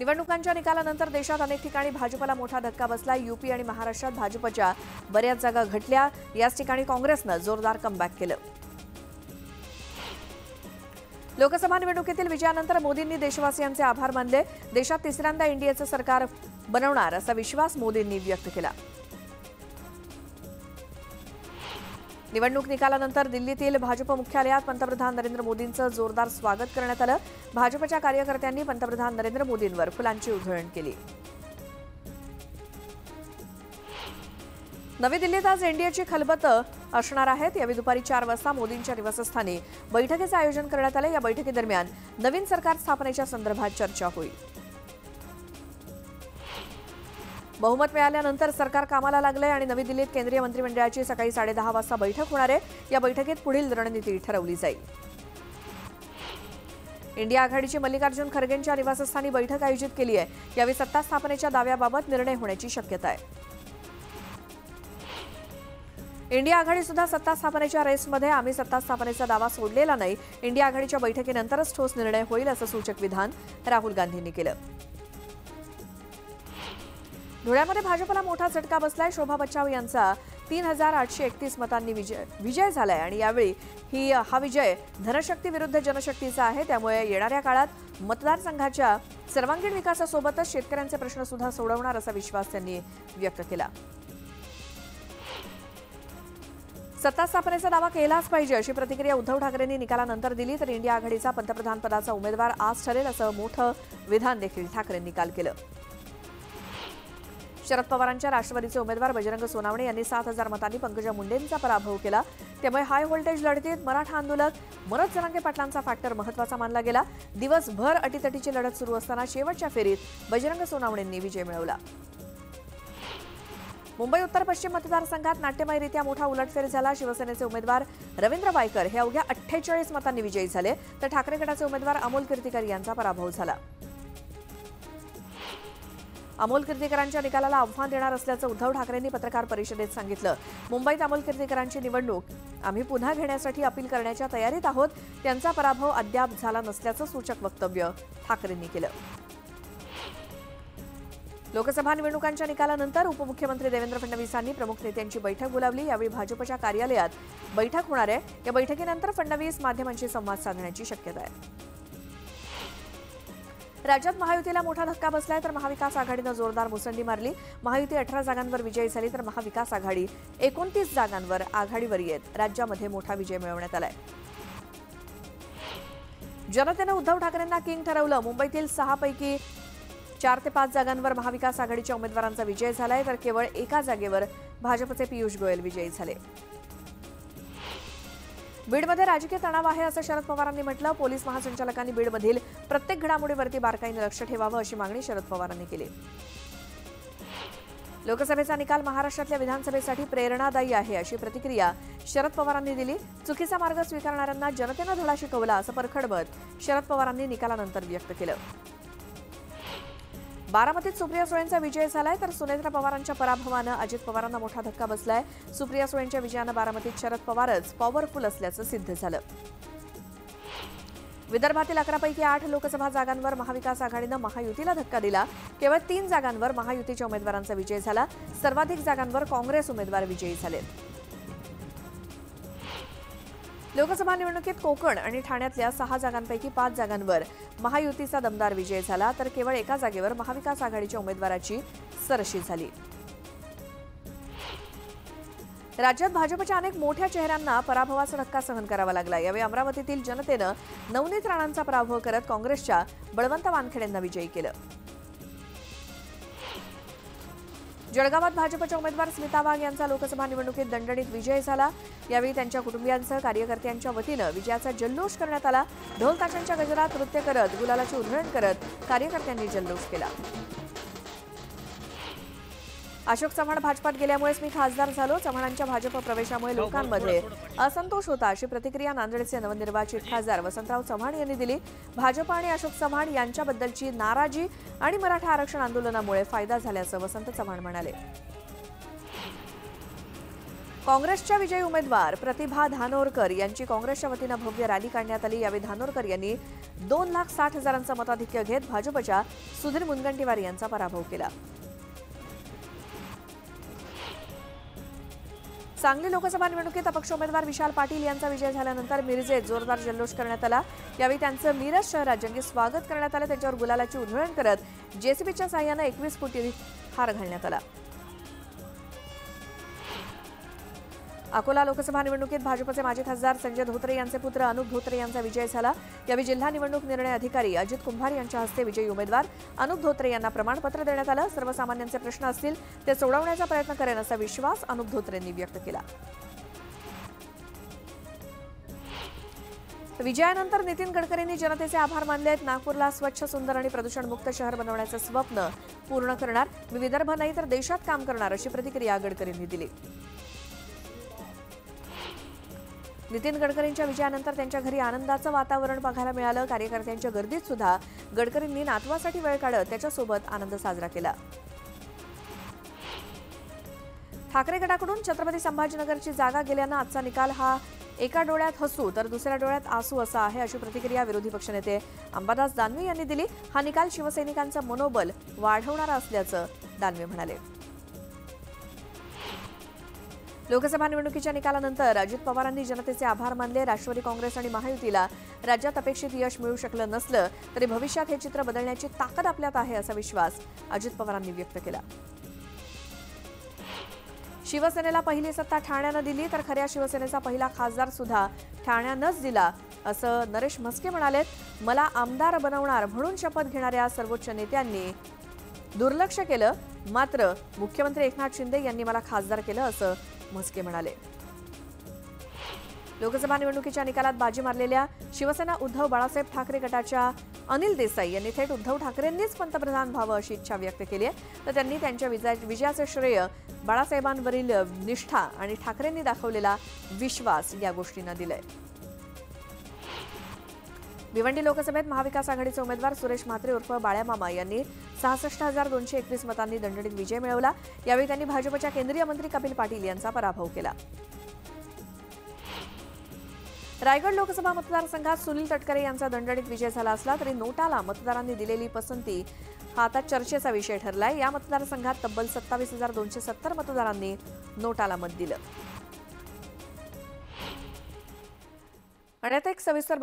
निवडणुकांच्या निकालानंतर देशात अनेक ठिकाणी भाजपला मोठा धक्का बसला। यूपी आणि महाराष्ट्रात भाजपच्या बऱ्याच जागा घटल्या। याच ठिकाणी काँग्रेसनं जोरदार कमबॅक केलं। लोकसभा निवडणुकीतील विजयानंतर मोदींनी देशवासियांचे आभार मानले। देशात तिसऱ्यांदा एनडीएचं सरकार बनवणार असा विश्वास मोदींनी व्यक्त केला। निवडणूक निकालानंतर दिल्लीतील भाजप मुख्यालयात पंतप्रधान नरेंद्र मोदींचं जोरदार स्वागत करण्यात आलं। भाजपच्या कार्यकर्त्यांनी पंतप्रधान नरेंद्र मोदींवर फुलांची उधळण केली। नवी दिल्लीत आज एनडीएची खलबतं असणार आहेत। यावेळी दुपारी 4 वाजता मोदींच्या निवासस्थानी बैठकीचं आयोजन करण्यात आलं। या बैठकीदरम्यान नवीन सरकार स्थापनेच्या संदर्भात चर्चा होईल। बहुमत मिळाल्यानंतर सरकार कामाला लागलंय आणि नवी दिल्लीत केंद्रीय मंत्रिमंडळाची सकाळी 10:30 वाजता बैठक होणार आहे। या बैठकीत पुढील रणनीती ठरवली जाईल। इंडिया आघाडीची मल्लिकार्जुन खरगेंच्या निवासस्थानी बैठक आयोजित केली आहे। यावेळी सत्ता स्थापनेच्या दाव्याबाबत निर्णय होण्याची शक्यता आहे। इंडिया आघाडी सुद्धा सत्ता स्थापनेच्या रेसमध्ये आम्ही सत्ता स्थापनेचा दावा सोडलेला नाही। इंडिया आघाडीच्या बैठकीनंतरच ठोस निर्णय होईल असं सूचक विधान राहुल गांधींनी केलं। धुळ्यामध्ये भाजपला मोठा झटका बसलाय। शोभा बच्चाव यांचा 3831 मतांनी विजय झालाय आणि यावेळी हा विजय धनशक्ती विरुद्ध जनशक्तीचा आहे। त्यामुळे येणाऱ्या काळात मतदारसंघाच्या सर्वांगीण विकासासोबतच शेतकऱ्यांचे प्रश्न सुद्धा सोडवणार असा विश्वास त्यांनी व्यक्त केला। सत्ता स्थापनेचा दावा केलाच पाहिजे अशी प्रतिक्रिया उद्धव ठाकरेंनी निकालानंतर दिली। तर इंडिया आघाडीचा पंतप्रधान पदाचा उमेदवार आज ठरेल असं मोठं विधान देखील ठाकरेंनी काल केलं। शरद पवारांच्या राष्ट्रवादीचे उमेदवार बजरंग सोनावणे यांनी 7000 मतांनी पंकजा मुंडेंचा पराभव केला। त्यामुळे हाय व्होल्टेज लढतीत मराठा आंदोलक मनोज जरांगे पाटलांचा फॅक्टर महत्त्वाचा मानला गेला। दिवसभर अटीतटीची लढत सुरू असताना शेवटच्या फेरीत बजरंग सोनावणेंनी विजय मिळवला। मुंबई उत्तर पश्चिम मतदारसंघात नाट्यमयरित्या मोठा उलटफेर झाला। शिवसेनेचे उमेदवार रवींद्र वायकर हे अवघ्या 48 मतांनी विजयी झाले। तर ठाकरे गटाचे उमेदवार अमोल कीर्तीकर यांचा पराभव झाला। अमोल कीर्तीकरांच्या निकालाला आव्हान देणार असल्याचं उद्धव ठाकरेंनी पत्रकार परिषदेत सांगितलं। मुंबईत अमोल कीर्तीकरांची निवडणूक आम्ही पुन्हा घेण्यासाठी अपील करण्याच्या तयारीत आहोत। त्यांचा पराभव अद्याप झाला नसल्याचं सूचक वक्तव्य ठाकरेंनी केलं। लोकसभा निवडणुकांच्या निकालानंतर उपमुख्यमंत्री देवेंद्र फडणवीसांनी प्रमुख नेत्यांची बैठक बोलावली। यावेळी भाजपच्या कार्यालयात बैठक होणार आहे। या बैठकीनंतर फडणवीस माध्यमांशी संवाद साधण्याची शक्यता आहे। राज्यात महायुतीला मोठा धक्का बसलाय तर महाविकास आघाडीनं जोरदार मुसंडी मारली। महायुती 18 जागांवर विजयी झाली तर महाविकास आघाडी 29 जागांवर आघाडीवर येत राज्यामध्ये मोठा विजय मिळवण्यात आलाय। जनतेनं उद्धव ठाकरेंना किंग ठरवलं। मुंबईतील 6 पैकी 4 ते 5 जागांवर महाविकास आघाडीच्या उमेदवारांचा विजय झालाय तर केवळ एका जागेवर भाजपचे पियुष गोयल विजयी झाले। बीडमध्ये राजकीय तणाव आहे असं शरद पवारांनी म्हटलं। पोलीस महासंचालकांनी बीडमधील प्रत्येक घडामोडीवरती बारकाईने लक्ष ठेवावं अशी मागणी शरद पवारांनी केली। लोकसभेचा निकाल महाराष्ट्रातल्या विधानसभेसाठी प्रेरणादायी आहे अशी प्रतिक्रिया शरद पवारांनी दिली। चुकीचा मार्ग स्वीकारणाऱ्यांना जनतेनं धडा शिकवला असं परखड मत शरद पवारांनी निकालानंतर व्यक्त केलं। बारामतीत सुप्रिया सुळेंचा विजय झालाय तर सुनेत्रा पवारांच्या पराभवानं अजित पवारांना मोठा धक्का बसलाय। सुप्रिया सुळेंच्या विजयानं बारामतीत शरद पवारच पॉवरफुल असल्याचं सिद्ध झालं। विदर्भातील 11 पैकी 8 लोकसभा जागांवर महाविकास आघाडीनं महायुतीला धक्का दिला। केवळ 3 जागांवर महायुतीच्या उमेदवारांचा विजय झाला। सर्वाधिक जागांवर काँग्रेस उमेदवार विजयी झाले। लोकसभा निवडणुकीत कोकण आणि ठाण्यातल्या 6 जागांपैकी 5 जागांवर महायुतीचा दमदार विजय झाला तर केवळ एका जागेवर महाविकास आघाडीच्या उमेदवाराची सरशी झाली। राज्यात भाजपच्या अनेक मोठ्या चेहऱ्यांना पराभवाचा धक्का सहन करावा लागला। यावेळी अमरावतीतील जनतेनं नवनीत राणांचा पराभव करत काँग्रेसच्या बळवंत वानखेडेंना विजयी केलं। जळगावात भाजपच्या उमेदवार स्मिता वाघ यांचा लोकसभा निवडणुकीत दणदणीत विजय झाला। यावेळी त्यांच्या कुटुंबियांसह कार्यकर्त्यांच्या वतीनं विजयाचा जल्लोष करण्यात आला। ढोल ताशांच्या गजरात नृत्य करत गुलालाची उधळण करत कार्यकर्त्यांनी जल्लोष केला। अशोक चव्हाण भाजपात गेल्यामुळेच मी खासदार झालो। चव्हाणांच्या भाजप प्रवेशामुळे लोकांमध्ये असंतोष होता अशी प्रतिक्रिया नांदेडचे नवनिर्वाचित खासदार वसंतराव चव्हाण यांनी दिली। भाजप आणि अशोक चव्हाण यांच्याबद्दलची नाराजी आणि मराठा आरक्षण आंदोलनामुळे फायदा झाल्याचं वसंत चव्हाण म्हणाले। काँग्रेसच्या विजयी उमेदवार प्रतिभा धानोरकर यांची काँग्रेसच्या वतीनं भव्य रॅली काढण्यात आली। यावेळी धानोरकर यांनी 2,60,000 मताधिक्य घेत भाजपच्या सुधीर मुनगंटीवार यांचा पराभव केला। सांगली लोकसभा निवडणुकीत अपक्ष उमेदवार विशाल पाटील यांचा विजय झाल्यानंतर मिरजेत जोरदार जल्लोष करण्यात आला। यावेळी त्यांचं मिरज शहरात जंगी स्वागत करण्यात आलं। त्यांच्यावर गुलालाची उधळण करत जेसीबीच्या साहाय्याने 21 फुटी हार घालण्यात आला। अकोला लोकसभा निवडणुकीत भाजपचे माजी खासदार संजय धोत्रे यांचे पुत्र अनुप धोत्रे यांचा विजय झाला। यावेळी जिल्हा निवडणूक निर्णय अधिकारी अजित कुंभार यांच्या हस्ते विजयी उमेदवार अनुप धोत्रे यांना प्रमाणपत्र देण्यात आलं। सर्वसामान्यांचे प्रश्न असतील ते सोडवण्याचा प्रयत्न करेन असा विश्वास अनुप धोत्रेंनी व्यक्त केला। विजयानंतर नितीन गडकरींनी जनतेचे आभार मानलेत। नागपूरला स्वच्छ, सुंदर आणि प्रदूषणमुक्त शहर बनवण्याचे स्वप्न पूर्ण करणार, मी विदर्भ नाही तर देशात काम करणार अशी प्रतिक्रिया गडकरींनी दिली। नितीन गडकरींच्या विजयानंतर त्यांच्या घरी आनंदाचं वातावरण बघायला मिळालं। कार्यकर्त्यांच्या गर्दीत सुद्धा गडकरींनी नातवासाठी वेळ काढत त्याच्यासोबत आनंद साजरा केला। ठाकरे गटाकडून छत्रपती संभाजीनगरची जागा गेल्यानं आजचा निकाल हा एका डोळ्यात हसू तर दुसऱ्या डोळ्यात आसू असा आहे अशी प्रतिक्रिया विरोधी पक्षनेते अंबादास दानवे यांनी दिली। हा निकाल शिवसैनिकांचं मनोबल वाढवणारा असल्याचं दानवे म्हणाले। लोकसभा निवडणुकीच्या निकालानंतर अजित पवारांनी जनतेचे आभार मानले। राष्ट्रवादी काँग्रेस आणि महायुतीला राज्यात अपेक्षित यश मिळू शकलं नसलं तरी भविष्यात हे चित्र बदलण्याची ताकद आपल्यात आहे असा विश्वास अजित पवारांनी व्यक्त केला। शिवसेनेला पहिली सत्ता ठाण्यानं दिली तर खऱ्या शिवसेनेचा पहिला खासदार सुद्धा ठाण्यानंच दिला असं नरेश म्हस्के म्हणाले। मला आमदार बनवणार म्हणून शपथ घेणाऱ्या सर्वोच्च नेत्यांनी दुर्लक्ष केलं, मात्र मुख्यमंत्री एकनाथ शिंदे यांनी मला खासदार केलं असं म्हस्के म्हणाले। लोकसभा निवडणुकीच्या निकालात बाजी मारलेल्या शिवसेना उद्धव बाळासाहेब ठाकरे गटाच्या अनिल देसाई यांनी थेट उद्धव ठाकरेंनीच पंतप्रधान व्हावं अशी इच्छा व्यक्त केली आहे। तर त्यांनी त्यांच्या विजयाचे श्रेय बाळासाहेबांवरील निष्ठा आणि ठाकरेंनी दाखवलेला विश्वास या गोष्टींना दिलाय। भिवंडी लोकसभेत महाविकास आघाडीचे उमेदवार सुरेश म्हात्रे उर्फ बाळ्यामामा यांनी 66,221 मतांनी दणदणीत विजय मिळवला। यावेळी त्यांनी भाजपच्या केंद्रीय मंत्री कपिल पाटील यांचा पराभव केला। रायगड लोकसभा मतदारसंघात सुनील तटकरे यांचा दणदणीत विजय झाला असला तरी नोटाला मतदारांनी दिलेली पसंती हा आता चर्चेचा विषय ठरलाय। या मतदारसंघात तब्बल 27,270 मतदारांनी नोटाला मत दिलं। आणि आता एक सविस्तर